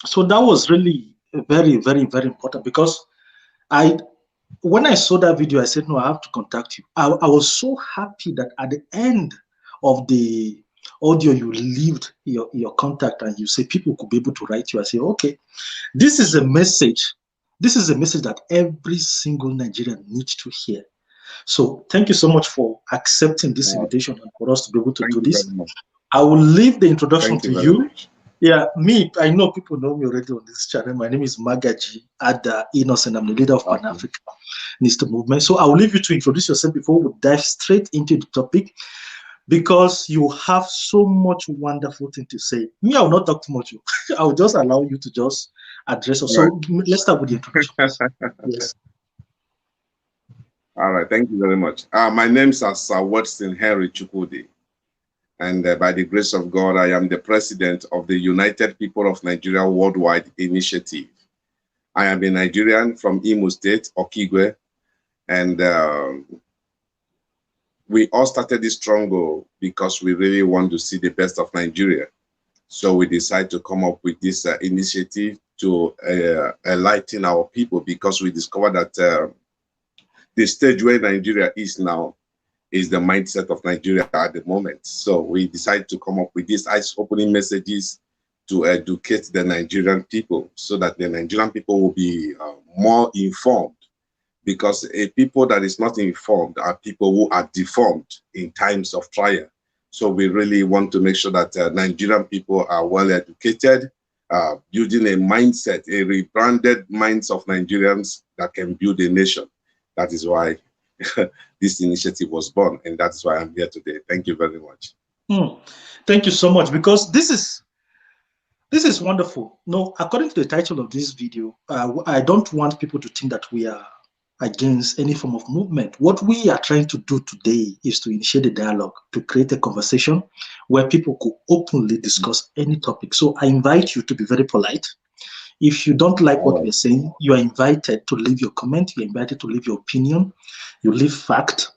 So that was really very, very, very important because when I saw that video, I said, no, I have to contact you. I was so happy that at the end of the audio, you leave your contact and you say people could be able to write you. I say, okay, this is a message. This is a message that every single Nigerian needs to hear. So thank you so much for accepting this invitation and for us to be able to Thank do you very this. much. I will leave the introduction Thank to you very you. much. Yeah, me, I know people know me already on this channel. My name is Magaji Ada Innocent. I'm the leader of Pan Okay. Africanist Movement. So I will leave you to introduce yourself before we dive straight into the topic because you have so much wonderful thing to say. Me, I will not talk too much. I will just allow you to just address us. All right. So let's start with the introduction. Yes. All right. Thank you very much. My name is Sir Watson Henry Chukwudi, and by the grace of God, I am the president of the United People of Nigeria Worldwide Initiative. I am a Nigerian from Imo State, Okigwe, and we all started this struggle because we really want to see the best of Nigeria. So we decided to come up with this initiative to enlighten our people because we discovered that the stage where Nigeria is now is the mindset of Nigeria at the moment. So we decided to come up with these eyes-opening messages to educate the Nigerian people so that the Nigerian people will be more informed, because a people that is not informed are people who are deformed in times of trial. So we really want to make sure that Nigerian people are well educated, building a mindset, a rebranded minds of Nigerians that can build a nation. That is why this initiative was born, and that's why I'm here today. Thank you very much. Thank you so much because this is wonderful. No, according to the title of this video, I don't want people to think that we are against any form of movement. What we are trying to do today is to initiate a dialogue, to create a conversation where people could openly discuss any topic. So I invite you to be very polite. If you don't like what we are saying, you are invited to leave your comment. You're invited to leave your opinion. You leave fact.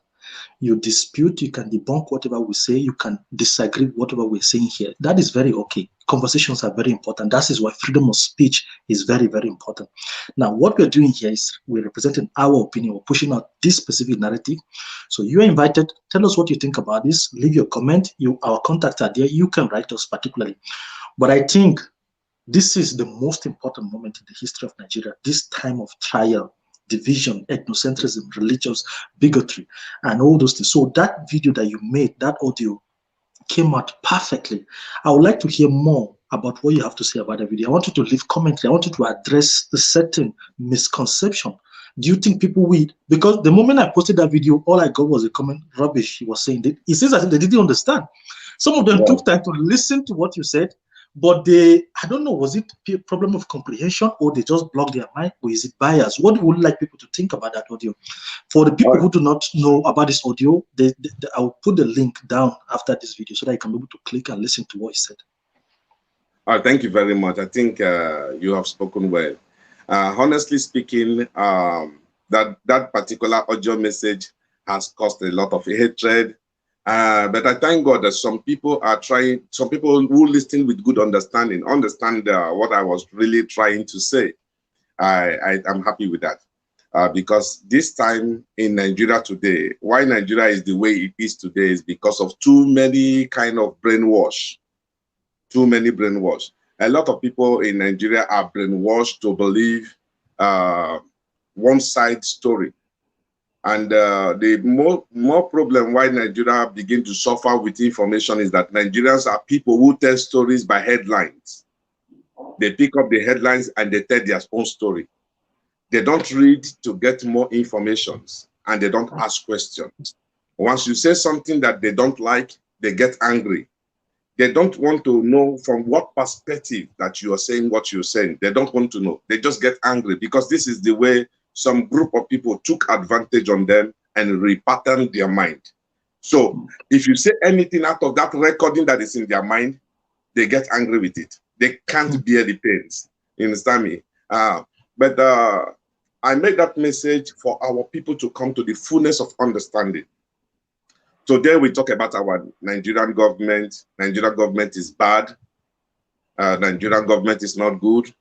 You dispute, you can debunk whatever we say, you can disagree with whatever we're saying here. That is very okay. Conversations are very important. That is why freedom of speech is very, very important. Now, what we're doing here is we're representing our opinion. We're pushing out this specific narrative. So you're invited. Tell us what you think about this. Leave your comment. Our contacts are there. You can write us particularly. But I think this is the most important moment in the history of Nigeria, this time of trial, division, ethnocentrism, religious bigotry, and all those things. So that video that you made, that audio, came out perfectly. I would like to hear more about what you have to say about the video. I want you to leave commentary. I want you to address the certain misconception. Do you think people will? Because the moment I posted that video, all I got was a comment, rubbish. He was saying that. It seems as if they didn't understand. Some of them took time to listen to what you said, but I don't know, was it a problem of comprehension or they just blocked their mind, or is it bias? What would you like people to think about that audio? For the people who do not know about this audio, I will put the link down after this video so that you can be able to click and listen to what he said. Thank you very much. I think you have spoken well. Honestly speaking, that particular audio message has caused a lot of hatred. But I thank God that some people who listen with good understand what I was really trying to say. I'm happy with that. Because this time in Nigeria today, why Nigeria is the way it is today is because of too many kind of brainwash. Too many brainwash. A lot of people in Nigeria are brainwashed to believe one side story. And the more problem why Nigeria begin to suffer with information is that Nigerians are people who tell stories by headlines. They pick up the headlines and they tell their own story. They don't read to get more information, and they don't ask questions. Once you say something that they don't like, they get angry. They don't want to know from what perspective that you are saying what you're saying. They don't want to know. They just get angry because this is the way some group of people took advantage on them and repatterned their mind. So if you say anything out of that recording that is in their mind, they get angry with it. They can't bear the pains. You understand me? But I made that message for our people to come to the fullness of understanding. Today we talk about our Nigerian government. Nigerian government is bad. Nigerian government is not good.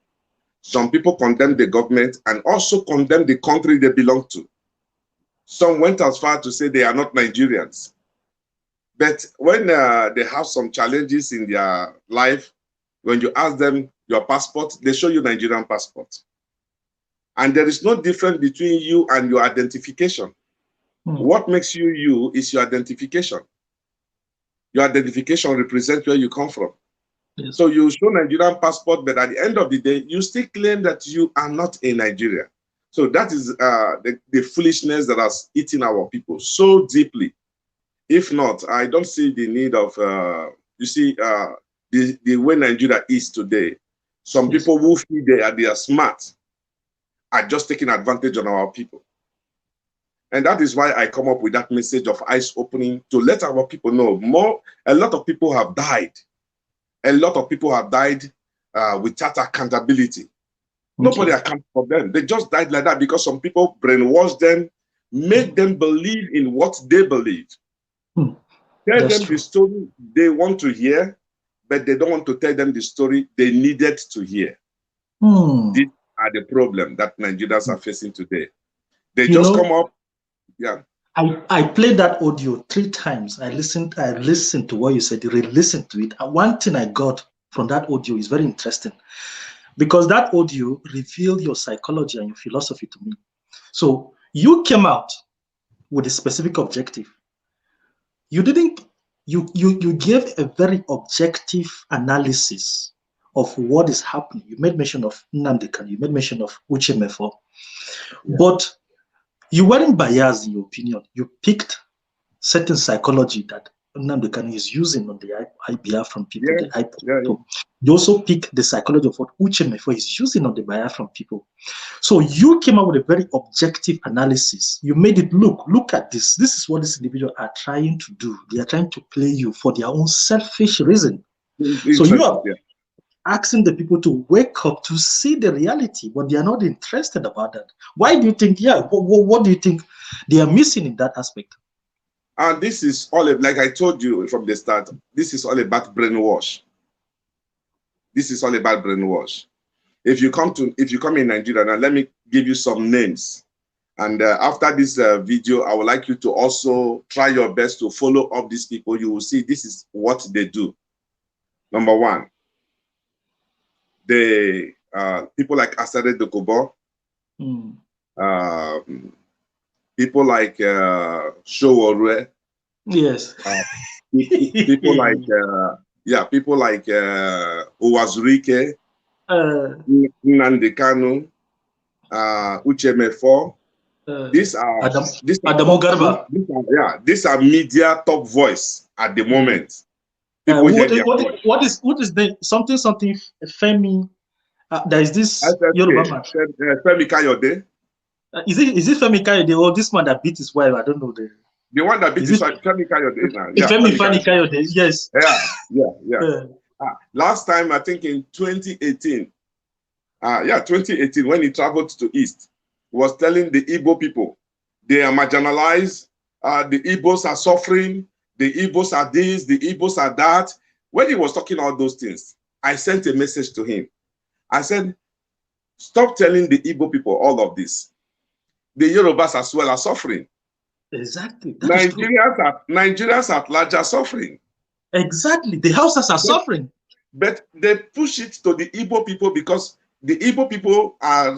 Some people condemn the government and also condemn the country they belong to. Some went as far to say they are not Nigerians. But when they have some challenges in their life, when you ask them your passport, they show you Nigerian passport. And there is no difference between you and your identification. What makes you you is your identification. Your identification represents where you come from. Yes. So you show Nigerian passport, but at the end of the day, you still claim that you are not a Nigerian. So that is the foolishness that has eaten our people so deeply. If not, I don't see the need of, you see, the way Nigeria is today. Some people who feel they are smart are just taking advantage of our people. And that is why I come up with that message of eyes opening to let our people know a lot of people have died. A lot of people have died without accountability. Nobody accounts for them. They just died like that because some people brainwashed them, made them believe in what they believe. Tell them the story they want to hear, but they don't want to tell them the story they needed to hear. These are the problem that Nigerians are facing today. They just come up. Yeah. I played that audio 3 times. I listened to what you said, re-listened to it. And one thing I got from that audio is very interesting, because that audio revealed your psychology and your philosophy to me. So you came out with a specific objective. You didn't, you gave a very objective analysis of what is happening. You made mention of Nnamdi Kanu, you made mention of Uche Mefo, but you weren't biased in your opinion. You picked certain psychology that Nnamdi Kanu is using on the Biafran people, the IPOB people. You also picked the psychology of what Uche Mefo is using on the Biafran people. So you came up with a very objective analysis. You made it look at this. This is what these individuals are trying to do. They are trying to play you for their own selfish reason. So you are asking the people to wake up to see the reality, but they are not interested about that. Why do you think, what do you think they are missing in that aspect? And this is all, like I told you from the start, this is all about brainwash. This is all about brainwash. If you come in Nigeria, now let me give you some names. And after this video, I would like you to also try your best to follow up these people. You will see this is what they do. Number 1, the people like Asare Dokubo, people like Showorue. Yes. People like people like Uwazurike, Nnamdi Kanu, Uche Mefo. These are Adamu Garba. These are media top voice at the moment. What is the something Femi? There is this Yoruba man. Femi Kayode. Is it Femi Kayode or this man that beat his wife? I don't know. The one that beat his wife, Femi Kayode. Femi Kayode, yes. Yeah. Last time, I think in 2018, 2018, when he traveled to East, was telling the Igbo people, they are marginalized, the Igbos are suffering, the Igbos are this, the Igbos are that. When he was talking all those things, I sent a message to him. I said, stop telling the Igbo people all of this. The Yorubas as well are suffering. Exactly. Nigerians at large are suffering. Exactly. The Hausas are suffering. But they push it to the Igbo people because the Igbo people are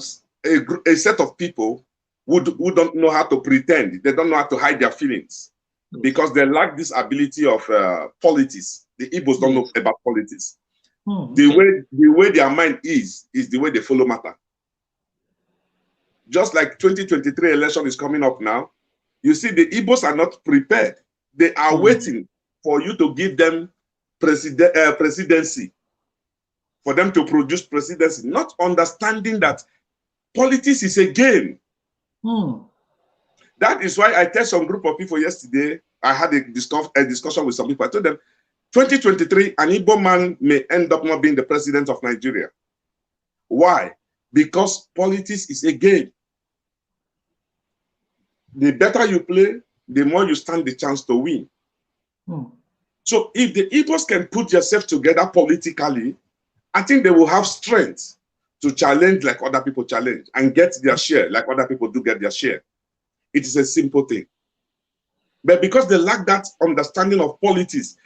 a set of people who don't know how to pretend. They don't know how to hide their feelings because they lack this ability of politics. The Igbos don't know about politics. The way their mind is the way they follow matter. Just like 2023 election is coming up now, you see the Igbos are not prepared. They are waiting for you to give them presidency, for them to produce presidency, not understanding that politics is a game. That is why I tell some group of people yesterday, I had a discussion with some people. I told them, 2023, an Igbo man may end up not being the president of Nigeria. Why? Because politics is a game. The better you play, the more you stand the chance to win. So if the Igbos can put yourself together politically, I think they will have strength to challenge like other people challenge and get their share like other people do get their share. It is a simple thing. But because they lack that understanding of politics,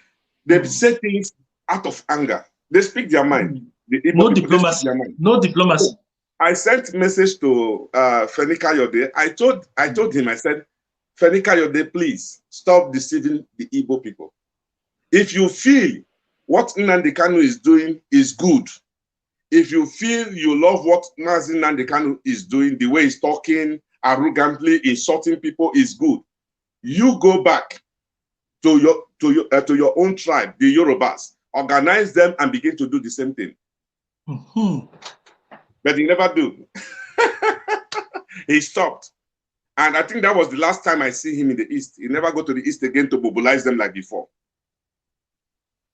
they say things out of anger. They speak their mind. The No Igbo people, they speak diplomacy. their mind. No diplomacy. So I sent message to Femi Kayode. I told him, I said, Femi Kayode, please stop deceiving the Igbo people. If you feel what Nnamdi Kanu is doing is good, if you feel you love what Mazi Nnamdi Kanu is doing, the way he's talking, arrogantly insulting people is good, you go back to your own tribe, the Yorubas, organize them and begin to do the same thing. But he never do. He stopped. And I think that was the last time I see him in the East. He never go to the East again to mobilize them like before.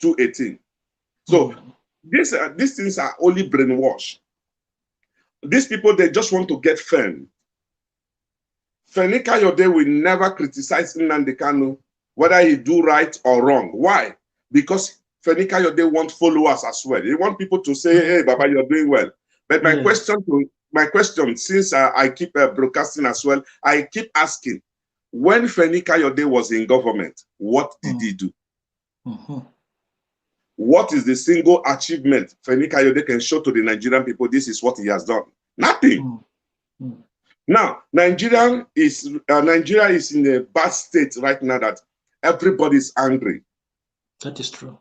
2018. So these things are only brainwash. These people, they just want to get fame. Femi Kayode will never criticize Nnamdi Kanu whether he do right or wrong. Why? Because Femi Kayode want followers as well. He want people to say, hey, Baba, you're doing well. But my question, since I keep broadcasting as well, I keep asking, when Femi Kayode was in government, what did he do? What is the single achievement Femi Kayode can show to the Nigerian people? This is what he has done. Nothing. Now, Nigeria is in a bad state right now that everybody is angry. That is true.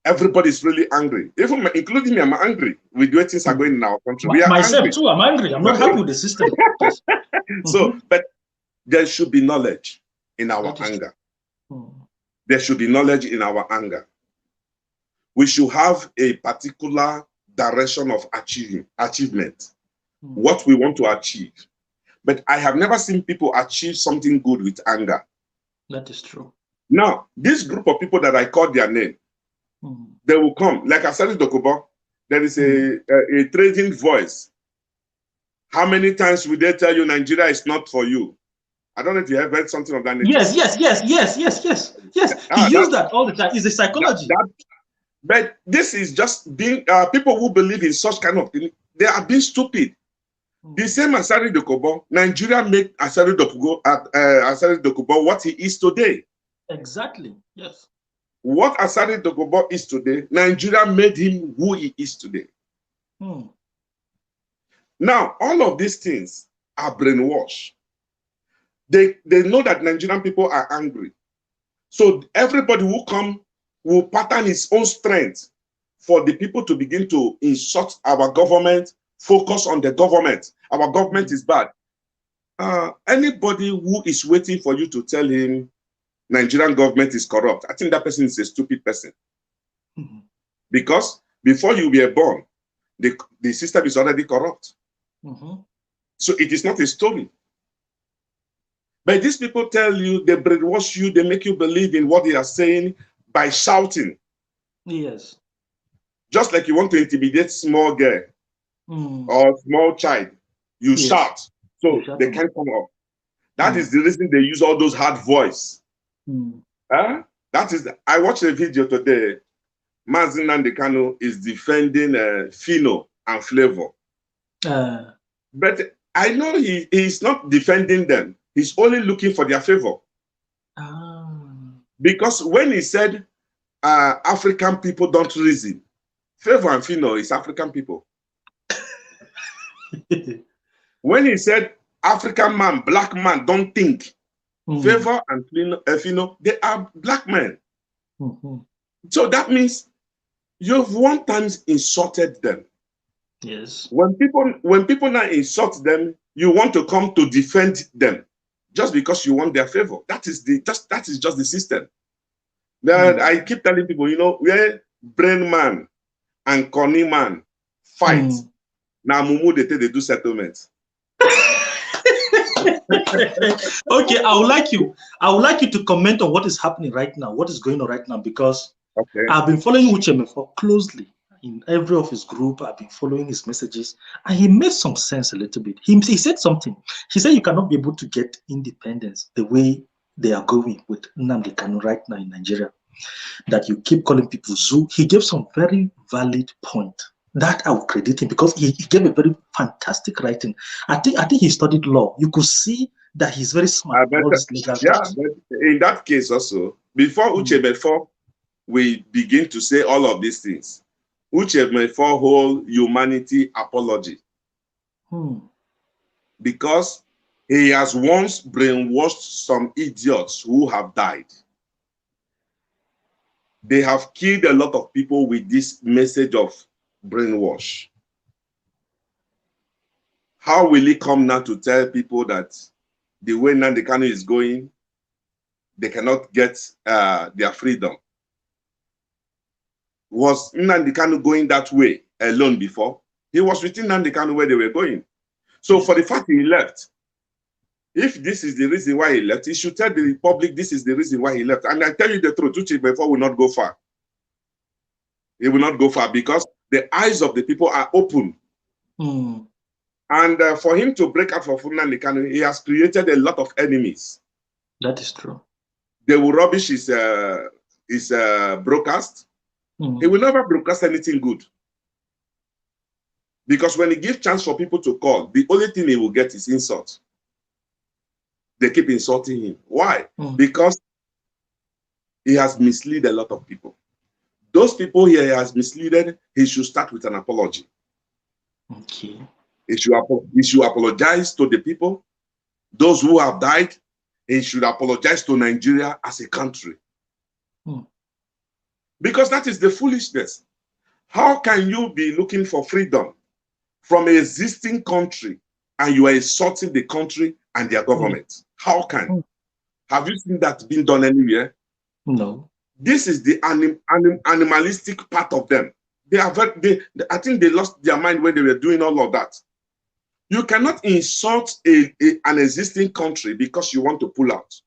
Everybody is really angry. Even including me, I'm angry with the way things are going in our country. We are myself angry. too, I'm angry. I'm not happy with the system. So, but there should be knowledge in our anger. There should be knowledge in our anger. We should have a particular direction of achievement, what we want to achieve. But I have never seen people achieve something good with anger. That is true. Now, this group of people that I called their name, they will come. Like Asari Dokubo, there is a trading voice. How many times will they tell you Nigeria is not for you? I don't know if you have heard something of that nature. Yes. He used that all the time. It's a psychology. But this is just being, people who believe in such kind of thing, they are being stupid. The same Asari Dokubo, Nigeria made Asari Dokubo what he is today. Exactly, yes. What Asari Dokubo is today, Nigeria made him who he is today. Now, all of these things are brainwashed. They know that Nigerian people are angry. So everybody who come will pattern his own strength for the people to begin to insult our government, focus on the government. Our government is bad. Anybody who is waiting for you to tell him Nigerian government is corrupt, I think that person is a stupid person. Because before you were born, the system is already corrupt. So it is not a story. But these people tell you, they brainwash you, they make you believe in what they are saying by shouting. Yes. Just like you want to intimidate small girl or small child, you shout, so they can't come up. That is the reason they use all those hard voice. That is, I watched a video today. Mazi Nnamdi Kanu is defending Fino and Flavor. But I know he is not defending them. He's only looking for their favor. Because when he said African people don't reason, Favor and Fino is African people. When he said African man, black man don't think, Favor and Fino, they are black men. So that means you've one time insulted them. Yes. When people now insult them, you want to come to defend them just because you want their favor. That is just the system. I keep telling people, you know, where brain man and corny man fight, now Mumu they do settlements. Okay, I would like you to comment on what is happening right now, what is going on right now, because I've been following Uchemefo closely in every of his group. I've been following his messages, and he made some sense a little bit. He said something. He said you cannot be able to get independence the way they are going with Nnamdi Kanu right now in Nigeria, that you keep calling people zoo. He gave some very valid point. That I will credit him because he gave a very fantastic writing. I think he studied law. You could see that he's very smart in all these legal Yeah, terms. but in that case also, before we begin to say all of these things, Uche whole humanity apology, because he has once brainwashed some idiots who have died. They have killed a lot of people with this message of brainwash. How will he come now to tell people that the way Nnamdi Kanu is going, they cannot get their freedom? Was Nnamdi Kanu going that way alone before? He was with Nnamdi Kanu where they were going. So for the fact he left, if this is the reason why he left, he should tell the public this is the reason why he left. And I tell you the truth, Uche Mefo will not go far. He will not go far because the eyes of the people are open. And for him to break out for Nnamdi Kanu, he has created a lot of enemies. That is true. They will rubbish his broadcast. He will never broadcast anything good. Because when he gives chance for people to call, the only thing he will get is insult. They keep insulting him. Why? Because he has misled a lot of people. Those people he has misled, he should start with an apology. Okay. He should apologize to the people. Those who have died, he should apologize to Nigeria as a country. Because that is the foolishness. How can you be looking for freedom from an existing country and you are insulting the country and their government? How can? Have you seen that being done anywhere? No. This is the animalistic part of them. I think they lost their mind when they were doing all of that. You cannot insult an existing country because you want to pull out.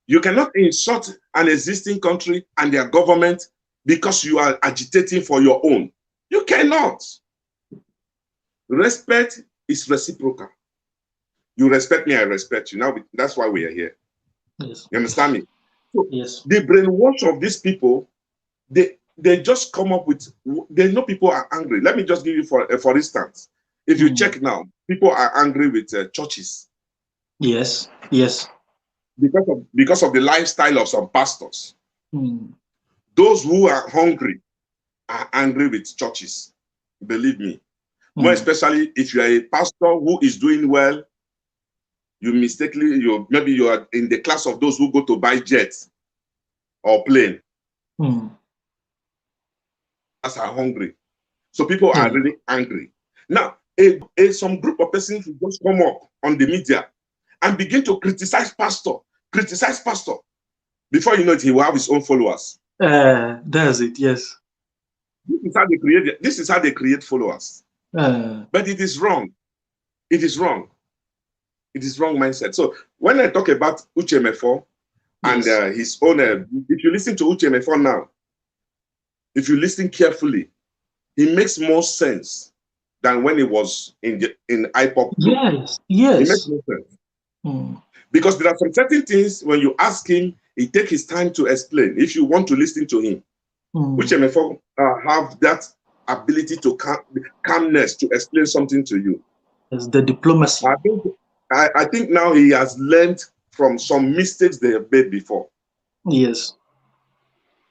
You cannot insult an existing country and their government because you are agitating for your own. You cannot. Respect is reciprocal. You respect me, I respect you. Now, that's why we are here. Yes. You understand me? So yes. The brainwash of these people, they just come up with, they know people are angry. Let me just give you, for instance, if you check now, people are angry with churches. Yes, yes. Because of the lifestyle of some pastors. Those who are hungry are angry with churches. Believe me. More especially if you are a pastor who is doing well, maybe you are in the class of those who go to buy jets or plane. As are hungry. So people are really angry. Now, some group of persons will just come up on the media and begin to criticize pastor. Before you know it, he will have his own followers. That's it, yes. This is how they create followers. But it is wrong. It is wrong. It is wrong mindset. So when I talk about Uche Mefo and his own, if you listen to Uche Mefo now, if you listen carefully, he makes more sense than when he was in IPOB. Yes. It makes more sense. Because there are some certain things when you ask him, he takes his time to explain. If you want to listen to him, Uche Mefo have that ability to calmness to explain something to you. Yes, the diplomacy. I think now he has learned from some mistakes they have made before. Yes.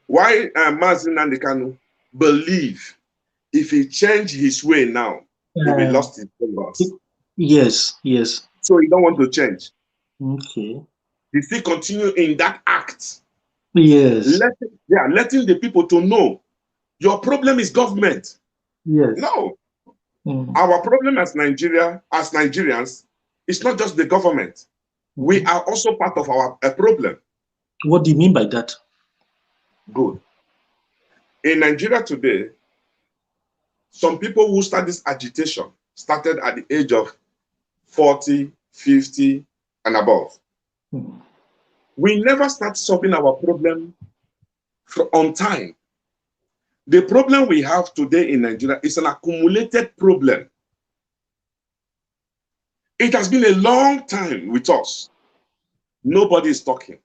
Why Mazi Nnamdi Kanu believe if he change his way now, he will lost his followers. Yes, yes. So he don't want to change. Okay. He still continue in that act. Yes. Letting the people to know your problem is government. Yes. No. Our problem as Nigerians, it's not just the government. We are also part of our problem. What do you mean by that? Good. In Nigeria today, some people who start this agitation started at the age of 40, 50, and above. We never start solving our problem on time. The problem we have today in Nigeria is an accumulated problem. It has been a long time with us. Nobody is talking.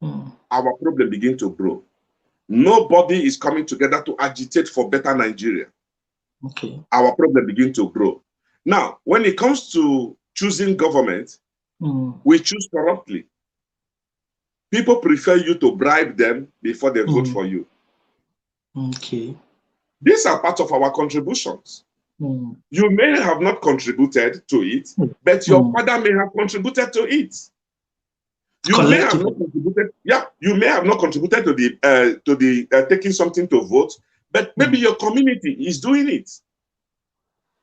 Our problem begins to grow. Nobody is coming together to agitate for better Nigeria. Okay. Our problem begin to grow. Now, when it comes to choosing government, we choose corruptly. People prefer you to bribe them before they vote for you. Okay. These are part of our contributions. You may have not contributed to it, but your father may have contributed to it. You may have not contributed. Yeah, you may have not contributed to the taking something to vote, but maybe your community is doing it.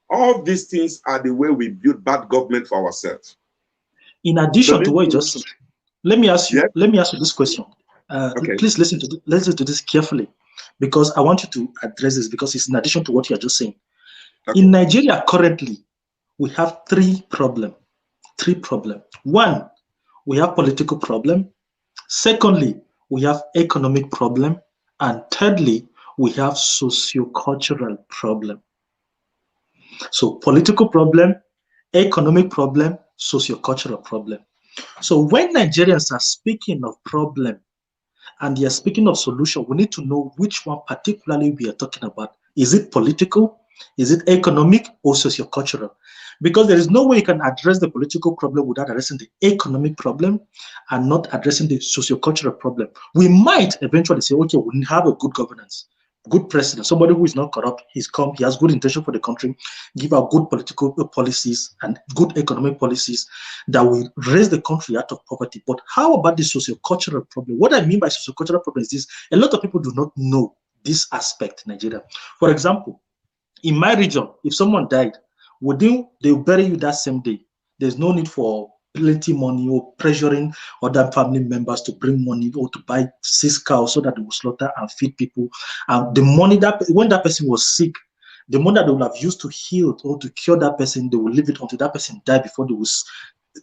All these things are the way we build bad government for ourselves. In addition to what you just said, let me ask you. Let me ask you this question. Okay. Please listen to this carefully, because I want you to address this, because it's in addition to what you are just saying. Okay. In Nigeria currently, we have three problems. One, we have political problem. Secondly, we have economic problem. And thirdly, we have socio-cultural problem. So political problem, economic problem, socio-cultural problem. So when Nigerians are speaking of problem and they are speaking of solution, we need to know which one particularly we are talking about. Is it political? Is it economic or socio-cultural? Because there is no way you can address the political problem without addressing the economic problem and not addressing the socio-cultural problem. We might eventually say, okay, we have a good governance, good president, somebody who is not corrupt, he has good intention for the country, give out good political policies and good economic policies that will raise the country out of poverty. But how about the socio-cultural problem? What I mean by socio-cultural problem is this: a lot of people do not know this aspect in Nigeria. For example, in my region, if someone died, they will bury you that same day. There's no need for plenty money or pressuring other family members to bring money or to buy 6 cows so that they will slaughter and feed people. And the money that when that person was sick, the money that they would have used to heal or to cure that person, they will leave it until that person died before they will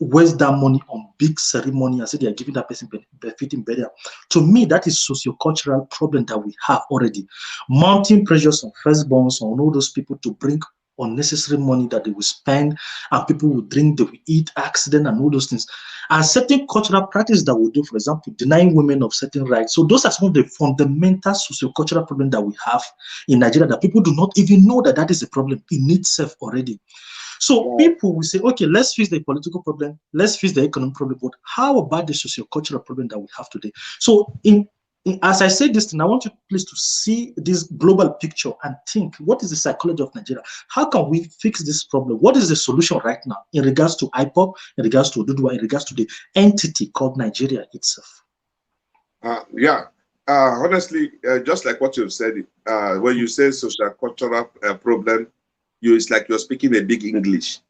waste that money on big ceremony and say they are giving that person befitting burial. To me, that is socio-cultural problem that we have already. Mounting pressures on firstborns, on all those people to bring unnecessary money that they will spend, and people will drink, they will eat, accident, and all those things. And certain cultural practices that we do, for example, denying women of certain rights. So those are some of the fundamental socio-cultural problems that we have in Nigeria that people do not even know that is a problem in itself already. So people will say, okay, let's fix the political problem, let's fix the economic problem, but how about the socio-cultural problem that we have today? So as I say this thing, I want you please to see this global picture and think, what is the psychology of Nigeria? How can we fix this problem? What is the solution right now in regards to IPOB, in regards to Odudwa, in regards to the entity called Nigeria itself? Honestly, just like what you've said, when you say socio-cultural problem, it's like you're speaking a big English.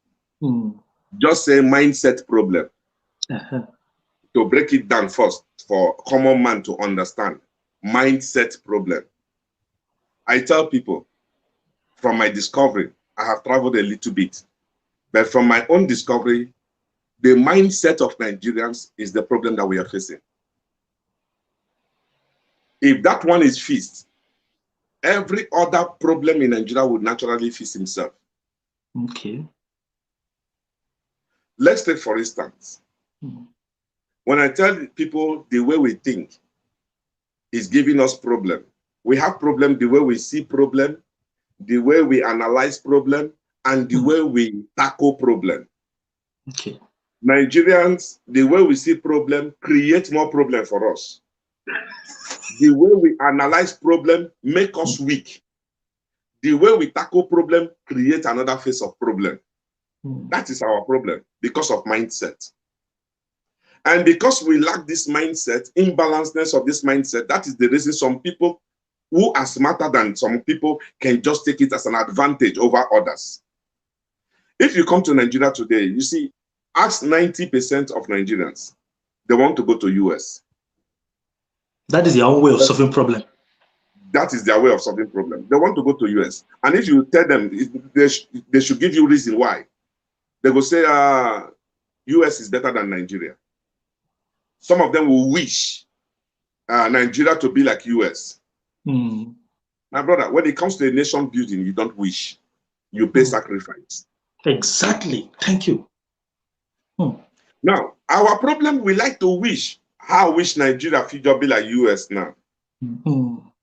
Just say mindset problem. To break it down first for common man to understand, mindset problem. I tell people from my discovery, I have traveled a little bit, but from my own discovery, the mindset of Nigerians is the problem that we are facing. If that one is fixed, every other problem in Nigeria would naturally fix himself. Okay. Let's take, for instance, when I tell people the way we think is giving us problem. We have problem the way we see problem, the way we analyze problem, and the way we tackle problem. Okay. Nigerians, the way we see problem create more problem for us. The way we analyze problem make us weak. The way we tackle problem create another phase of problem. That is our problem because of mindset. And because we lack this mindset, imbalancedness of this mindset, that is the reason some people who are smarter than some people can just take it as an advantage over others. If you come to Nigeria today, you see, ask 90% of Nigerians, they want to go to US. That is their own way of solving problem. That is their way of solving problem. They want to go to US. And if you tell them, they should give you reason why. They will say, US is better than Nigeria. Some of them will wish Nigeria to be like US. My brother, when it comes to a nation building, you don't wish. You pay sacrifice. Exactly. Thank you. Now, our problem, we like to wish. How wish Nigeria figure be like US now?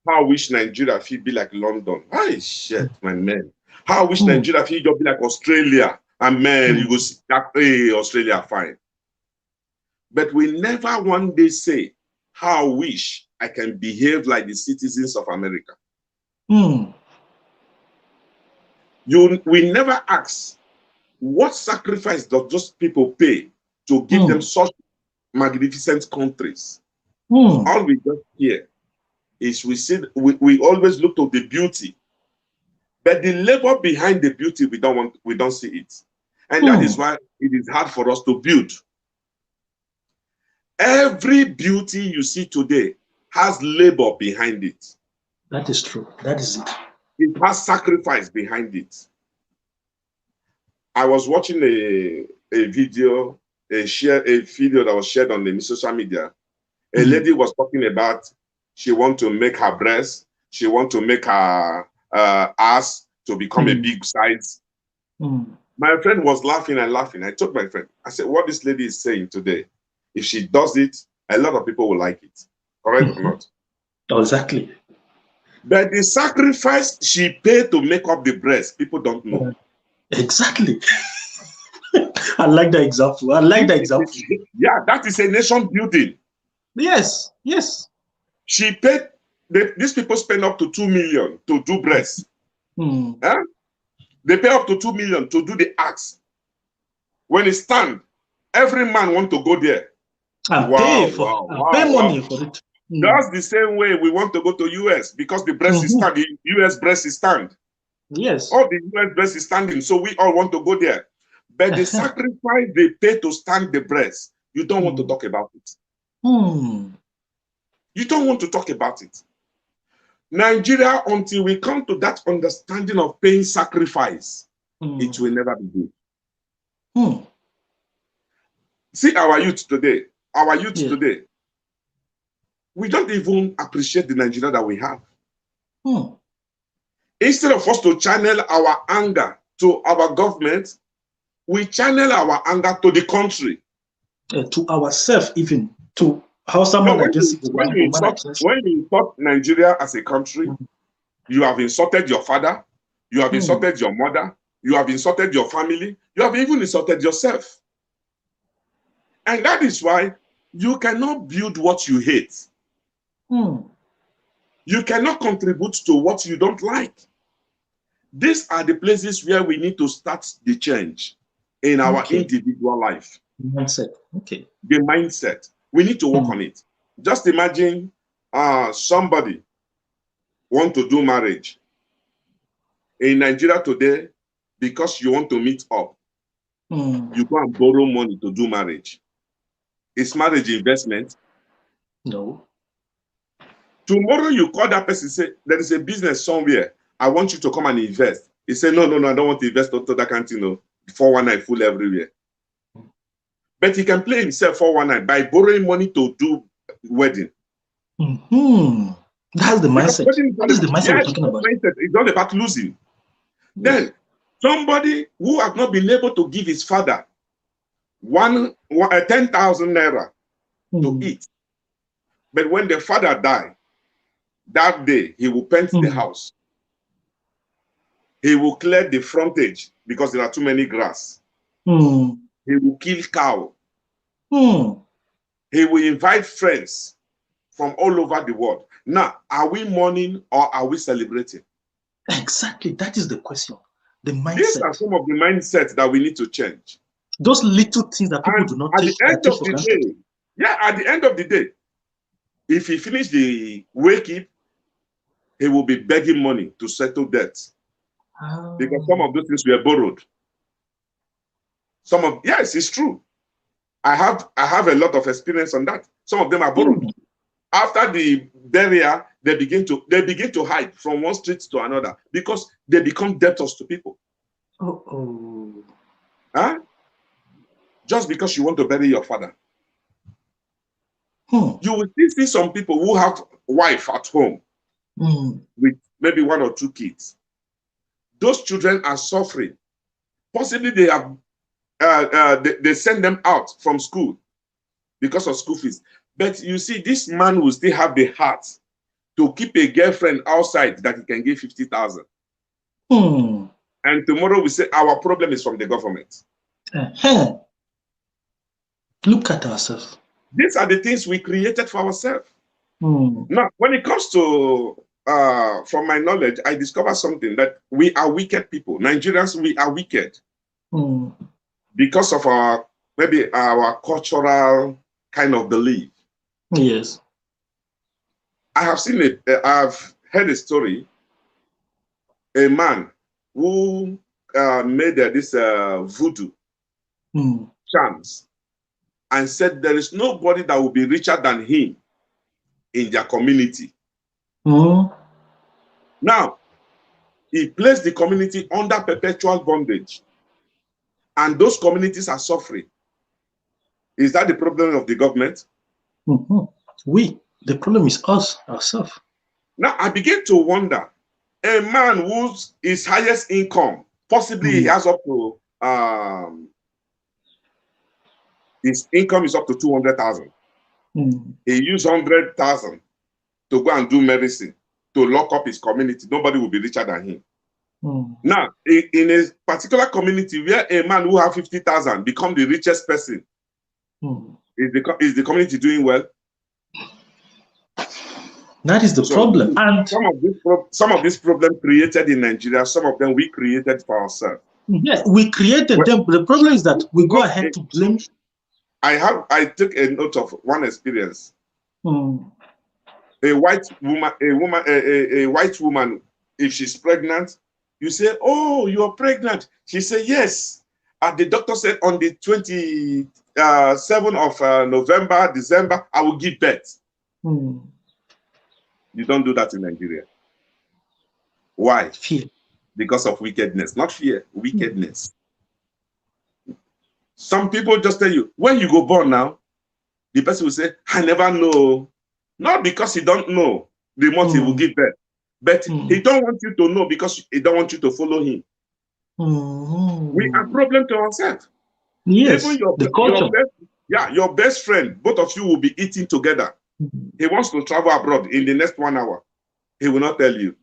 How wish Nigeria feel be like London? Ay, shit, my man. How I wish Nigeria feel just be like Australia. And man, you go see that, hey, Australia, fine. But we never one day say, how I wish I can behave like the citizens of America. We never ask, what sacrifice does those people pay to give them such magnificent countries? All we just hear is we always look to the beauty, but the labor behind the beauty we don't see it. And that is why it is hard for us to build. Every beauty you see today has labor behind it. That is true. That is it. It has sacrifice behind it. I was watching a video that was shared on the social media. A lady was talking about she want to make her breast, she want to make her ass to become a big size. My friend was laughing and laughing. I told my friend, I said, what this lady is saying today, if she does it, a lot of people will like it. Correct or not? Exactly. But the sacrifice she paid to make up the breast, people don't know. Exactly. I like that example. I like that example. Yeah, that is a nation building. Yes, yes. She paid, these people spend up to 2 million to do breasts. Huh? They pay up to 2 million to do the acts. When it stand, every man want to go there. And pay money for it. That's the same way we want to go to US because the breast is stand, the US breast is stand. Yes. All the US breast is standing, so we all want to go there. But the sacrifice they pay to stand the breast, you don't want to talk about it. You don't want to talk about it. Nigeria, until we come to that understanding of paying sacrifice, it will never be good. See our youth today. Our youth today, we don't even appreciate the Nigeria that we have. Instead of us to channel our anger to our government, we channel our anger to the country. To ourselves, even to how someone when you insult Nigeria as a country, you have insulted your father, you have insulted your mother, you have insulted your family, you have even insulted yourself. And that is why you cannot build what you hate. You cannot contribute to what you don't like. These are the places where we need to start the change in our individual life. Mindset. Okay. The mindset. We need to work on it. Just imagine somebody want to do marriage in Nigeria today because you want to meet up. You go and borrow money to do marriage. Is marriage investment? No. Tomorrow you call that person, say, there is a business somewhere. I want you to come and invest. He said, no, I don't want to invest into that kind of thing. 419 full everywhere. But he can play himself 419 by borrowing money to do wedding. That's the mindset. That is the mindset we're talking about. It's not about losing. Then somebody who has not been able to give his father 10,000 naira to eat. But when the father died, that day he will paint the house. He will clear the frontage because there are too many grass. He will kill cow. He will invite friends from all over the world. Now, are we mourning or are we celebrating? Exactly. That is the question. The mindset. These are some of the mindsets that we need to change. Those little things that people do not take for granted. At the end of the day, if he finishes the wake-up, he will be begging money to settle debts. Because some of those things were borrowed. Yes, it's true. I have a lot of experience on that. Some of them are borrowed. After the burial, they begin to hide from one street to another because they become debtors to people. Huh? Just because you want to bury your father. You will still see some people who have wife at home with maybe 1 or 2 kids. Those children are suffering. Possibly they have they send them out from school because of school fees. But you see, this man will still have the heart to keep a girlfriend outside that he can give 50,000. And tomorrow we say our problem is from the government. Look at ourselves. These are the things we created for ourselves. Mm. Now, when it comes to, from my knowledge, I discovered something that we are wicked people. Nigerians, we are wicked because of our, maybe our cultural kind of belief. Yes. I have seen it. I've heard a story. A man who made this voodoo charms and said there is nobody that will be richer than him in their community. Now, he placed the community under perpetual bondage, and those communities are suffering. Is that the problem of the government? The problem is us, ourselves. Now, I begin to wonder, a man whose his highest income, possibly he has up to, his income is up to 200,000. He used 100,000 to go and do medicine, to lock up his community. Nobody will be richer than him. Now, in a particular community where a man who has 50,000 become the richest person, is the community doing well? That is the problem. And some of these problems created in Nigeria, some of them we created for ourselves. Yeah, we created them. The problem is that we go ahead to blame. I took a note of one experience. A white woman, if she's pregnant, you say, "Oh, you're pregnant." She said, "Yes." And the doctor said on the 27th of November, December, I will give birth. You don't do that in Nigeria. Why? Fear. Because of wickedness, not fear, wickedness. Some people just tell you, when you go born now, the person will say, "I never know." Not because he don't know the month he will give birth, but he don't want you to know because he don't want you to follow him. We are problem to ourselves. Yes, even your best friend, both of you will be eating together. He wants to travel abroad in the next 1 hour. He will not tell you.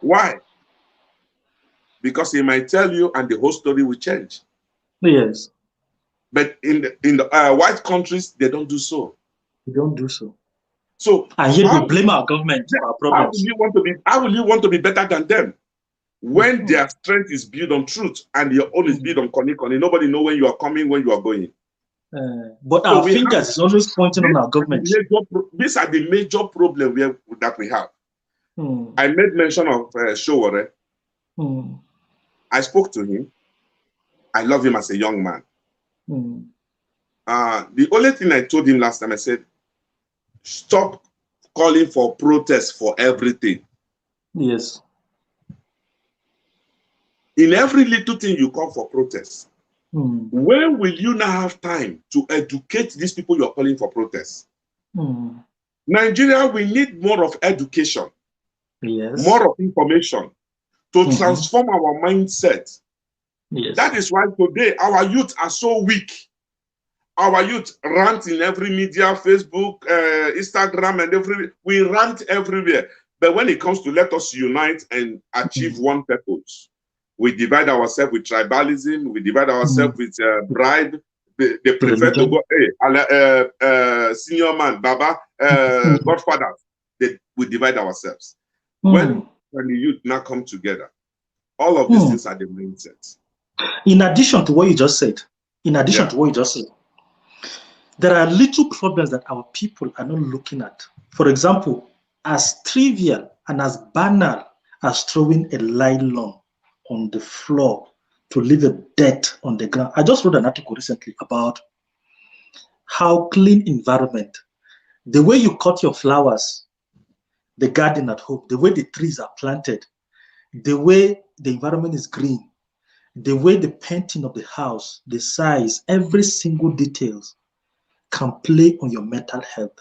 Why? Because he might tell you and the whole story will change. Yes. But in the white countries, they don't do so. They don't do so. So and yet we blame our government for our problems. How will you want to be better than them? When their strength is built on truth and your own is built on koni. Nobody knows when you are coming, when you are going. But so our fingers is always pointing on our government. These are the major problems that we have. I made mention of Showore. I spoke to him. I love him as a young man. The only thing I told him last time, I said, stop calling for protests for everything. Yes. In every little thing you call for protests. When will you now have time to educate these people you are calling for protests? Nigeria, we need more of education, more of information to transform our mindset. That is why today our youth are so weak. Our youth rant in every media, Facebook, Instagram, and we rant everywhere. But when it comes to let us unite and achieve one purpose, we divide ourselves with tribalism, we divide ourselves with bribe. They prefer to go, hey, senior man, Baba, Godfather. We divide ourselves. When the youth now come together, all of these things are the mindset. In addition to what you just said, there are little problems that our people are not looking at. For example, as trivial and as banal as throwing a nylon on the floor to leave a dirt on the ground. I just wrote an article recently about how clean environment, the way you cut your flowers, the garden at home, the way the trees are planted, the way the environment is green, the way the painting of the house, the size, every single details can play on your mental health.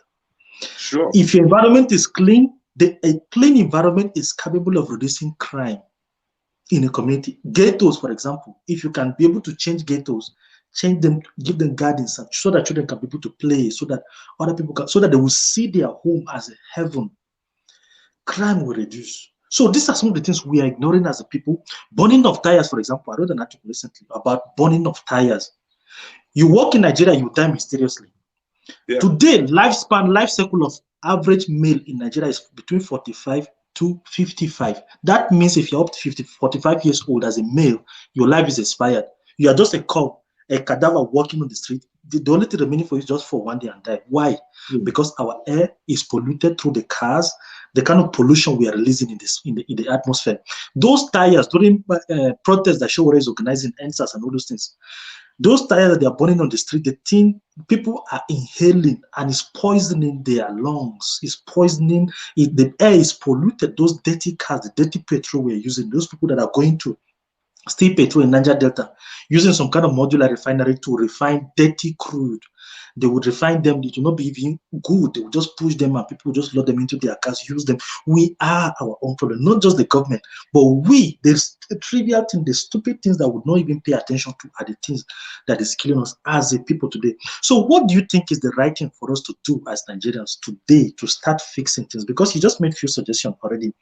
Sure. If your environment is clean, a clean environment is capable of reducing crime in a community. Ghettos, for example, if you can be able to change ghettos, change them, give them gardens so that children can be able to play, so that other people can, so that they will see their home as a heaven, crime will reduce. So these are some of the things we are ignoring as a people. Burning of tires, for example. I wrote an article recently about burning of tires. You walk in Nigeria, you die mysteriously. Yeah. Today, life cycle of average male in Nigeria is between 45 to 55. That means if you're up to 50, 45 years old as a male, your life is expired. You are just a corpse, a cadaver walking on the street. The only thing remaining for you is just for one day and die. Why? Because our air is polluted through the cars, the kind of pollution we are releasing in the atmosphere. Those tires during protests that Showore is organizing, NSAS and all those things, those tires that they are burning on the street, the thing people are inhaling and it's poisoning their lungs. It's poisoning it. The air is polluted. Those dirty cars, the dirty petrol we're using, those people that are going to steal petrol in Niger Delta, using some kind of modular refinery to refine dirty crude. They would refine them. It will not be even good. They will just push them and people will just load them into their cars, use them. We are our own problem, not just the government, but we. There's the trivial thing, the stupid things that would not even pay attention to are the things that is killing us as a people today. So what do you think is the right thing for us to do as Nigerians today to start fixing things? Because you just made a few suggestions already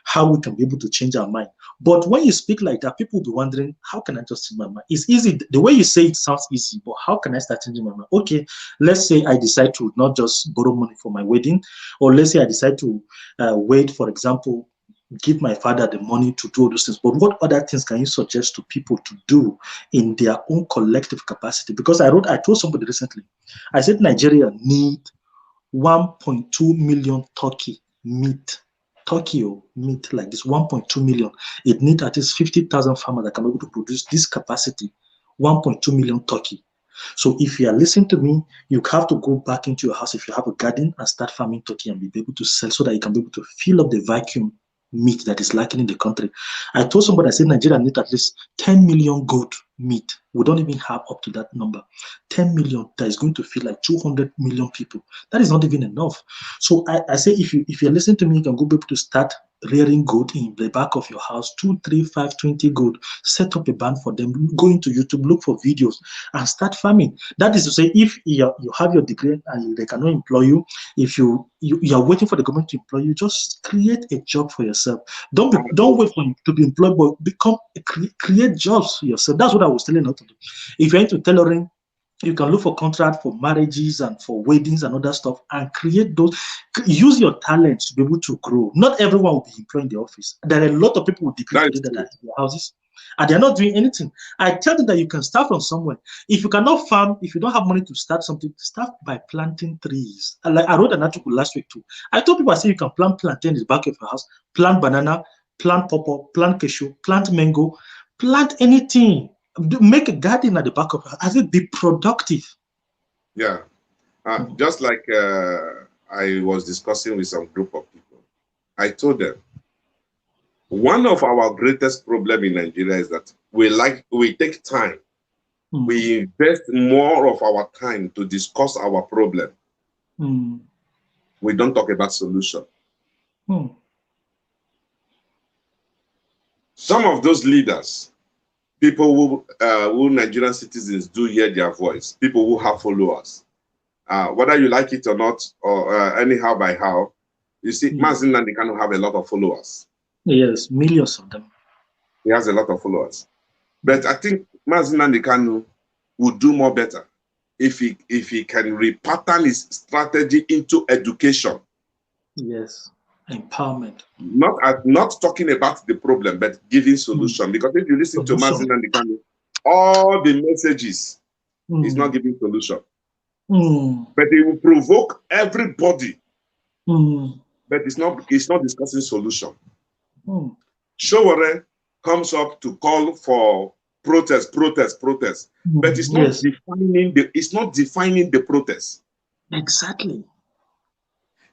how we can be able to change our mind. But when you speak like that, people will be wondering, how can I just change my mind? It's easy. The way you say it sounds easy, but how can I start changing my mind? Okay, let's say I decide to not just borrow money for my wedding, or let's say I decide to wait, for example, give my father the money to do all those things. But what other things can you suggest to people to do in their own collective capacity? Because I told somebody recently, I said Nigeria need 1.2 million turkey meat. Turkey or meat like this, 1.2 million. It needs at least 50,000 farmers that can be able to produce this capacity, 1.2 million turkey. So if you are listening to me, you have to go back into your house if you have a garden and start farming turkey and be able to sell so that you can be able to fill up the vacuum meat that is lacking in the country. I told somebody, I said Nigeria needs at least 10 million goat meat. We don't even have up to that number. 10 million that is going to feed like 200 million people. That is not even enough. So I say if you're listening to me, you can go be able to start rearing goat in the back of your house, 2, 3, 5, 20 goat, set up a band for them, go into YouTube, look for videos and start farming. That is to say, if you have your degree and they cannot employ you, if you are waiting for the government to employ you, just create a job for yourself. Don't wait for you to be employed, but create jobs for yourself. That's what I was telling you to do. If you're into tailoring, you can look for contract for marriages and for weddings and other stuff and create those. Use your talents to be able to grow. Not everyone will be employed in the office. There are a lot of people with degrees today that are in their houses and they're not doing anything. I tell them that you can start from somewhere. If you cannot farm, if you don't have money to start something, start by planting trees. Like I wrote an article last week too. I told people, I say you can plant plantain in the back of your house, plant banana, plant pawpaw, plant cashew, plant mango, plant anything. Make a garden at the back of it. I said, be productive. Yeah. Just like I was discussing with some group of people, I told them, one of our greatest problem in Nigeria is that we take time. We invest more of our time to discuss our problem. We don't talk about solution. Some of those leaders, people who Nigerian citizens do hear their voice, people who have followers, whether you like it or not, or anyhow by how, you see, Mazi Nnamdi Kanu have a lot of followers. Yes, millions of them. He has a lot of followers. But I think Mazi Nnamdi Kanu would do more better if he can repattern his strategy into education. Yes, empowerment. Not talking about the problem, but giving solution. Because if you listen to Mazi Nnamdi Kanu, all the messages is not giving solution. But it will provoke everybody. But it's not discussing solution. Showore comes up to call for protest. But it's not defining the protest. Exactly.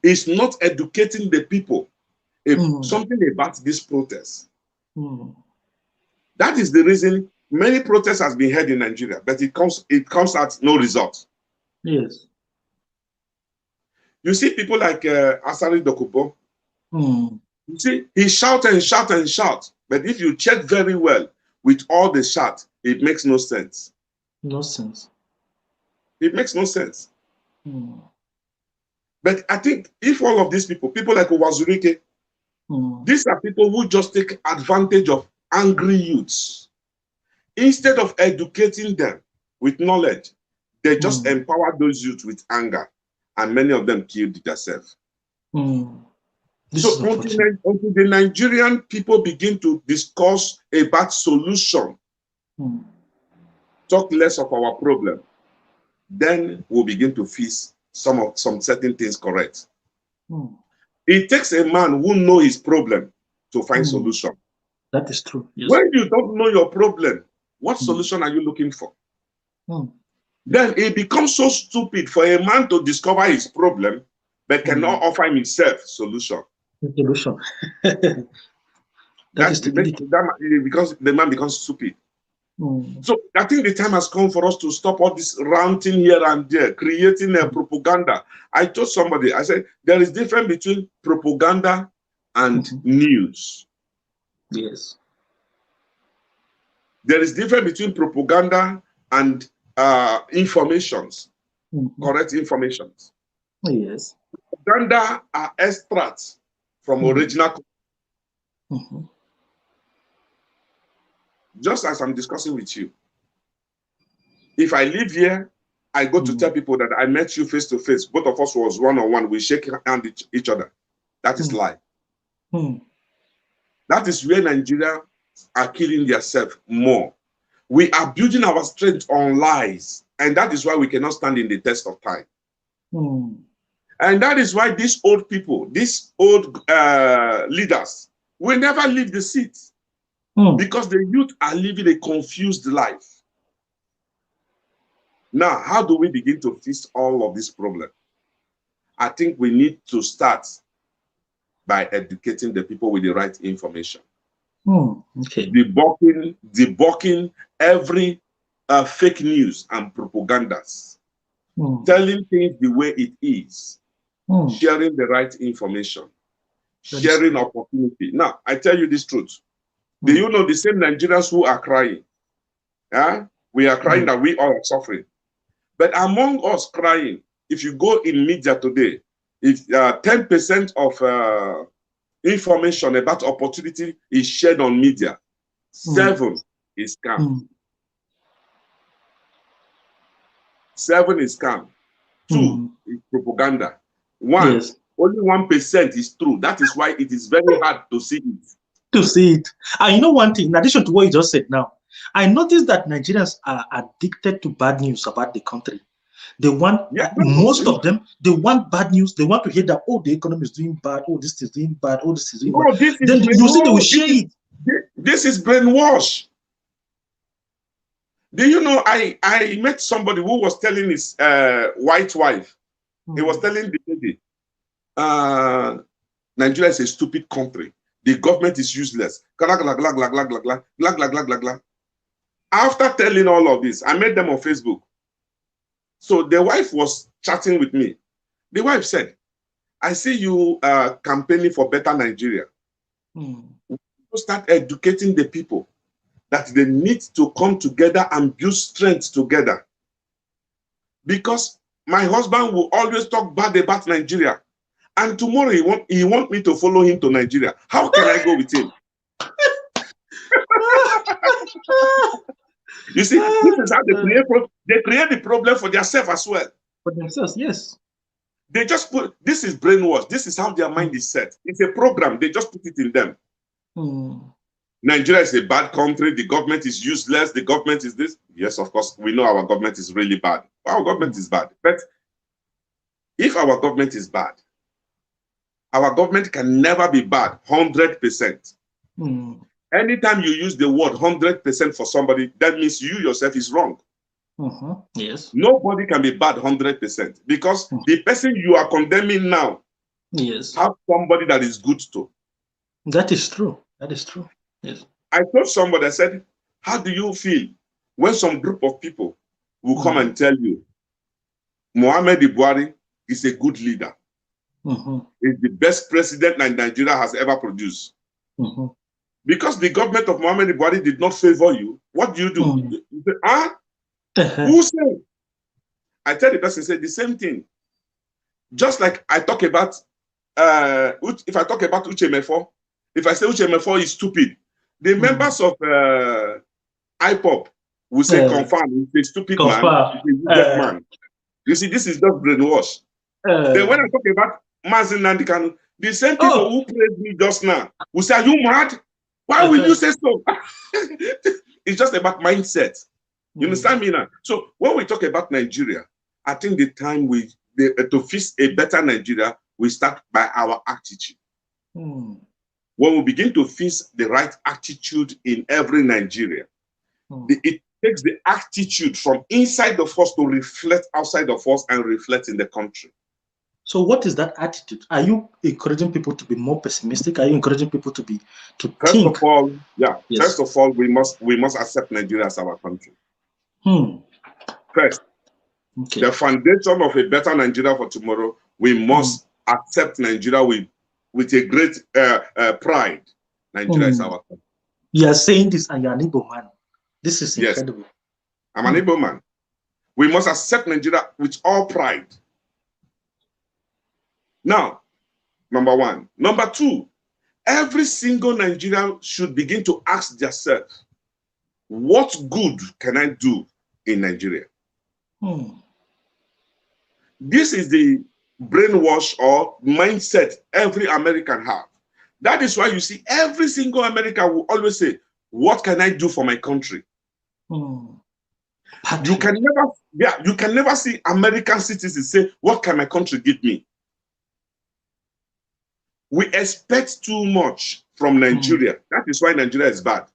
It's not educating the people something about this protest. That is the reason many protests has been held in Nigeria, but it comes at no result. Yes. You see people like Asari Dokubo. You see, he shout and shout and shout. But if you check very well with all the shout, it makes no sense. No sense. It makes no sense. But I think if all of these people like Owazurike, These are people who just take advantage of angry youths. Instead of educating them with knowledge, they just empower those youths with anger, and many of them killed themselves. So until the Nigerian people begin to discuss about solution, talk less of our problem, then we'll begin to fix some certain things correct. It takes a man who knows his problem to find solution. That is true. Yes. When you don't know your problem, what solution are you looking for? Then it becomes so stupid for a man to discover his problem, but cannot offer himself solution. Solution. Because the man becomes stupid. So I think the time has come for us to stop all this ranting here and there, creating a propaganda. I told somebody, I said, there is difference between propaganda and news. Yes. There is difference between propaganda and informations, correct informations. Yes. Propaganda are extracts from original. Just as I'm discussing with you. If I live here, I go to tell people that I met you face to face. Both of us was one-on-one. We shake hand each other. That is lie. That is where Nigeria are killing themselves more. We are building our strength on lies. And that is why we cannot stand in the test of time. And that is why these old people, these old leaders, will never leave the seat. Because the youth are living a confused life. Now, how do we begin to fix all of this problem? I think we need to start by educating the people with the right information. Debunking every fake news and propagandas. Telling things the way it is. Sharing the right information. Sharing opportunity. Now, I tell you this truth. Do you know the same Nigerians who are crying? Yeah? We are crying that we all are suffering. But among us crying, if you go in media today, if 10% of information about opportunity is shared on media, 7 is scam. 7 is scam. 2 is propaganda. 1, only 1% is true. That is why it is very hard to see it. And you know one thing, in addition to what you just said now, I noticed that Nigerians are addicted to bad news about the country. They want, most of them, they want bad news. They want to hear that, oh, the economy is doing bad. Oh, this is doing bad. Oh, this is doing bad. Then you see they will share it. This is brainwash. Do you know, I met somebody who was telling his white wife, he was telling the lady, Nigeria is a stupid country. The government is useless. After telling all of this, I met them on Facebook. So the wife was chatting with me. The wife said, I see you campaigning for better Nigeria. Start educating the people that they need to come together and build strength together. Because my husband will always talk bad about Nigeria. And tomorrow he want me to follow him to Nigeria. How can I go with him? You see, this is how they create the problem for themselves as well. For themselves, yes. They just put, this is brainwash. This is how their mind is set. It's a program. They just put it in them. Nigeria is a bad country. The government is useless. The government is this. Yes, of course, we know our government is really bad. Our government is bad. But if our government is bad, our government can never be bad 100%. Anytime you use the word 100% for somebody, that means you yourself is wrong. Yes. Nobody can be bad 100% because the person you are condemning now have somebody that is good to. That is true. That is true. Yes. I told somebody, I said, how do you feel when some group of people will come and tell you Muhammad Buhari is a good leader? Is the best president that Nigeria has ever produced. Because the government of Muhammad Buhari did not favor you, what do? You say, Who said? I tell the person, say the same thing. Just like I talk about, if I talk about Uche Mefo, if I say Uchemefo is stupid, the members of IPOB will say confirm, he's a stupid man, he's a useless man. You see, this is just brainwash. Then when I talk about Mazin Nandikanu, the same people who praised me just now will say, are you mad? Why will you say so? It's just about mindset. You understand me now? So when we talk about Nigeria, I think the time to fix a better Nigeria, we start by our attitude. When we begin to fix the right attitude in every Nigeria, it takes the attitude from inside of us to reflect outside of us and reflect in the country. So what is that attitude? Are you encouraging people to be more pessimistic? Are you encouraging people to think? First of all, first of all, we must accept Nigeria as our country. First, the foundation of a better Nigeria for tomorrow, we must accept Nigeria with a great pride. Nigeria is our country. You are saying this and you're an Igbo man. This is incredible. Yes, I'm an Igbo man. We must accept Nigeria with all pride. Now, number one. Number two, every single Nigerian should begin to ask themselves, what good can I do in Nigeria? This is the brainwash or mindset every American have. That is why you see every single American will always say, what can I do for my country? You can never see American citizens say, what can my country give me? We expect too much from Nigeria. That is why Nigeria is bad.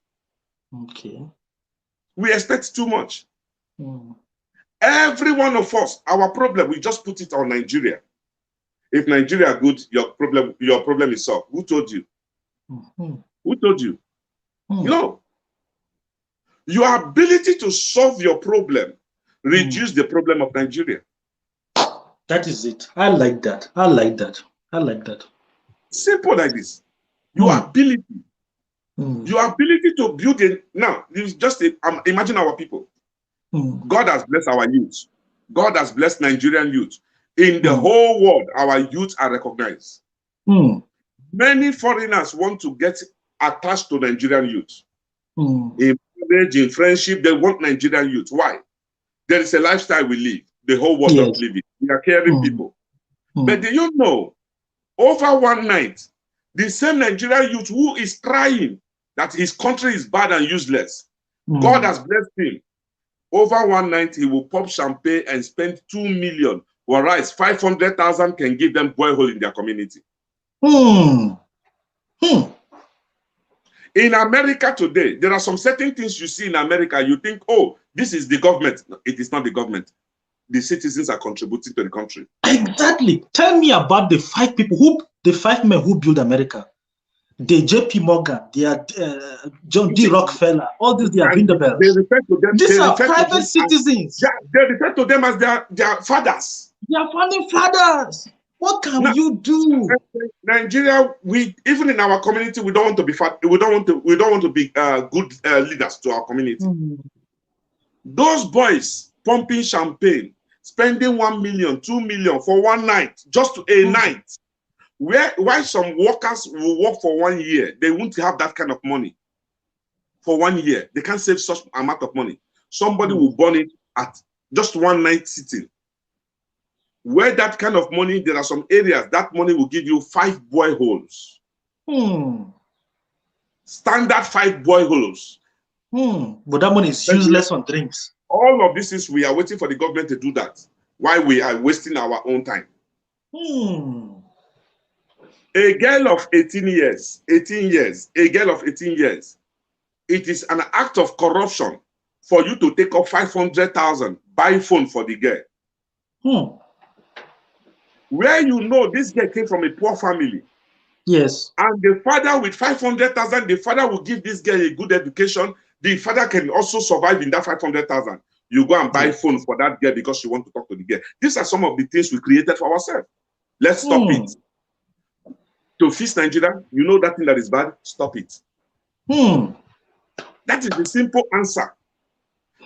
We expect too much. Every one of us, our problem, we just put it on Nigeria. If Nigeria good, your problem is solved. Who told you? Who told you? No. Your ability to solve your problem reduce the problem of Nigeria. That is it. I like that. I like that. I like that. Simple like this. Your ability. Your ability to build it. Now, just imagine our people. God has blessed our youth. God has blessed Nigerian youth. In the whole world, our youth are recognized. Many foreigners want to get attached to Nigerian youth. In marriage, in friendship, they want Nigerian youth. Why? There is a lifestyle we live. The whole world don't live it. We are caring people. But do you know, over one night, the same Nigerian youth who is crying that his country is bad and useless, God has blessed him. Over one night, he will pop champagne and spend 2 million, whereas 500,000 can give them borehole in their community. In America today, there are some certain things you see in America, you think, oh, this is the government. No, it is not the government. The citizens are contributing to the country. Exactly. Tell me about the 5 people the 5 men who built America. The J.P. Morgan, they are John D. Rockefeller, all these, they are Vanderbilt. They refer to them. These are private citizens. They refer to them as their fathers. They are founding fathers. What can you do? Nigeria, even in our community, we don't want to be we don't want to be good leaders to our community. Those boys pumping champagne, spending 1 million, 2 million for one night, just a night. Why some workers will work for 1 year, they won't have that kind of money. For 1 year, they can't save such amount of money. Somebody will burn it at just one night sitting. Where that kind of money, there are some areas that money will give you 5 boreholes. Standard 5 boreholes. But that money is useless on drinks. All of this is we are waiting for the government to do that. Why we are wasting our own time. A girl of 18 years, a girl of 18 years, it is an act of corruption for you to take up 500,000, buy phone for the girl. Where you know this girl came from a poor family. Yes. And the father with 500,000, the father will give this girl a good education. The father can also survive in that 500,000. You go and buy phone for that girl because you want to talk to the girl. These are some of the things we created for ourselves. Let's stop it. To fix Nigeria, you know that thing that is bad, stop it. That is the simple answer.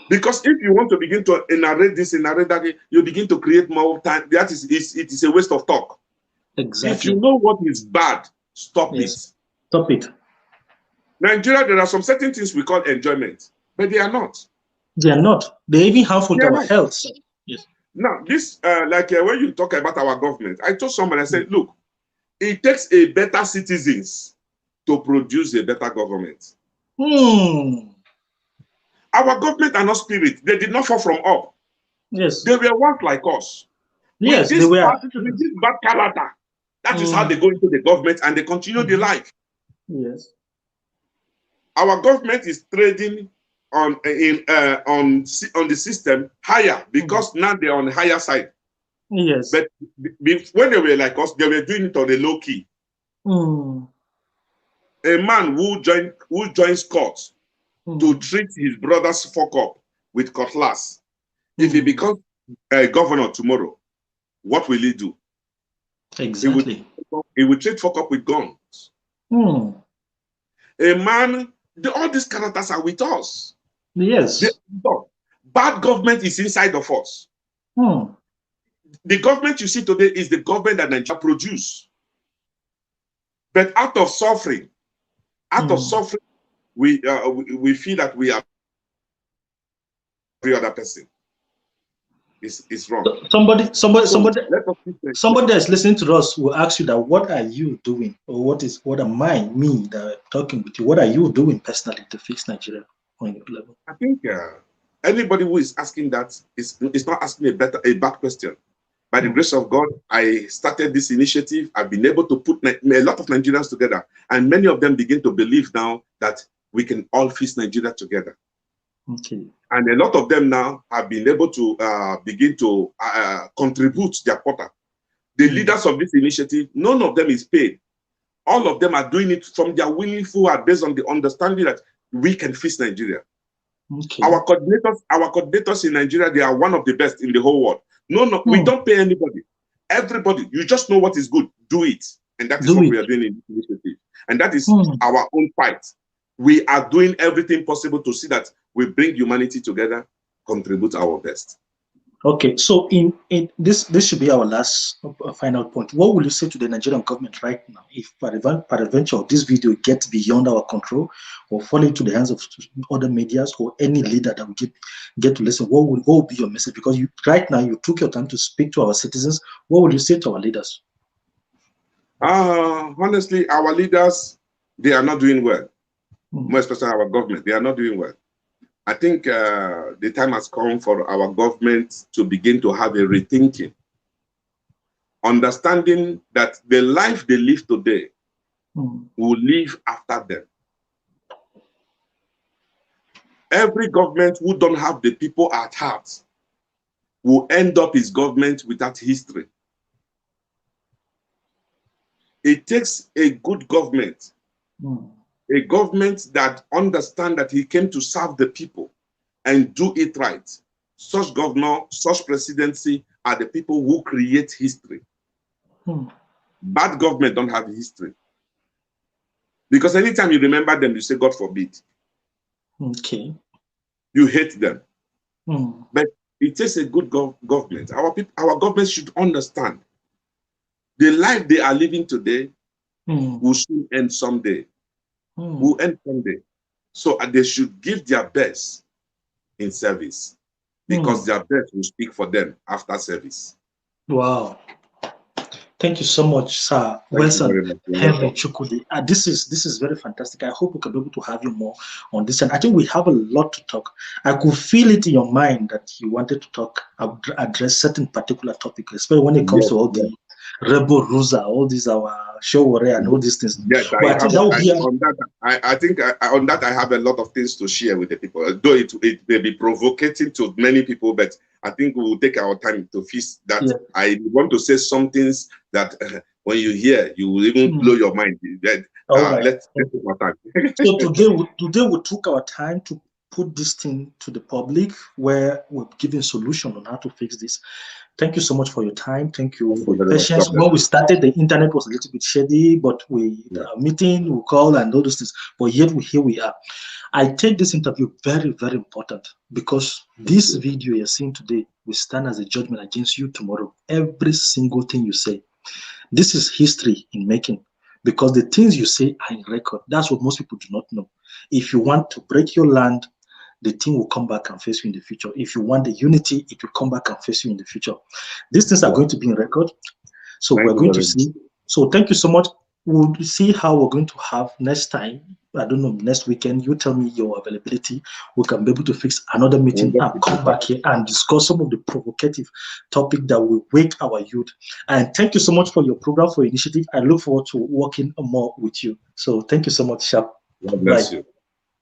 Because if you want to begin to narrate this and narrate that, you begin to create more time. It is a waste of talk. Exactly. If you know what is bad, stop it. Stop it. Nigeria, there are some certain things we call enjoyment, but they are not. They are not. They're even harmful to our health. Yes. Now, this, when you talk about our government, I told somebody, I said, look, it takes a better citizens to produce a better government. Our government are not spirit. They did not fall from up. Yes. They were once like us. Yes, with they were. with this bad character. That is how they go into the government and they continue the life. Yes. Our government is trading on the system higher because now they're on the higher side. Yes. But when they were like us, they were doing it on the low key. A man who joins court to treat his brother's fuck up with cutlass. If he becomes a governor tomorrow, what will he do? Exactly. He will treat fuck up with guns. A man, all these characters are with us. Yes. Bad government is inside of us. The government you see today is the government that Nigeria produce. But out of suffering, we feel that we are every other person. It's wrong. Somebody that's listening to us will ask you that what are you doing, or what am me that I'm talking with you? What are you doing personally to fix Nigeria on your level? I think anybody who is asking that is not asking a bad question. By the grace of God, I started this initiative. I've been able to put a lot of Nigerians together, and many of them begin to believe now that we can all fix Nigeria together. Okay. And a lot of them now have been able to begin to contribute their quota. The leaders of this initiative, none of them is paid. All of them are doing it from their willful heart based on the understanding that we can fix Nigeria. Okay. Our coordinators in Nigeria, they are one of the best in the whole world. No, we don't pay anybody. Everybody, you just know what is good, do it. And that is what we are doing in this initiative. And that is our own fight. We are doing everything possible to see that we bring humanity together, contribute our best. Okay, so in this should be our last final point. What will you say to the Nigerian government right now if peradventure this video gets beyond our control or fall into the hands of other medias or any leader that we get to listen? What will be your message? Because right now you took your time to speak to our citizens. What will you say to our leaders? Honestly, our leaders, they are not doing well. More especially our government, they are not doing well. I think the time has come for our government to begin to have a rethinking, understanding that the life they live today will live after them. Every government who don't have the people at heart will end up his government without history. It takes a good government, a government that understands that he came to serve the people and do it right. Such governor, such presidency are the people who create history. Bad government don't have history. Because anytime you remember them, you say, God forbid. Okay. You hate them. But it takes a good government. Our government should understand the life they are living today will soon end someday. Will end someday. So they should give their best in service, because their best will speak for them after service. Wow. Thank you so much, sir. Wilson Henry Chukwudi. This is very fantastic. I hope we can be able to have you more on this. And I think we have a lot to talk. I could feel it in your mind that you wanted to talk, address certain particular topics, especially when it comes to all the rebel rusa, all these our show warrior and all these things. Yes, I think on that I have a lot of things to share with the people. Though it may be provocating to many people, but I think we will take our time to fix that. Yeah. I want to say some things that when you hear, you will even blow your mind. Let's take our time. So today we took our time to put this thing to the public, where we're giving solution on how to fix this. Thank you so much for your time. Thank you for your patience. When we started, the internet was a little bit shady, but meeting, we call and all those things. But yet here we are. I take this interview very, very important, because this video you're seeing today will stand as a judgment against you tomorrow. Every single thing you say. This is history in making. because the things you say are in record. That's what most people do not know. If you want to break your land, the thing will come back and face you in the future. If you want the unity, it will come back and face you in the future. These things are going to be in record. So we're going to see. So thank you so much. We'll see how we're going to have next time. I don't know, next weekend. You tell me your availability. We can be able to fix another meeting and come back here and discuss some of the provocative topic that will wake our youth. And thank you so much for your program, for your initiative. I look forward to working more with you. So thank you so much, Sharp. God bless you.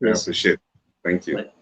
Yes. I appreciate it. Thank you. Bye.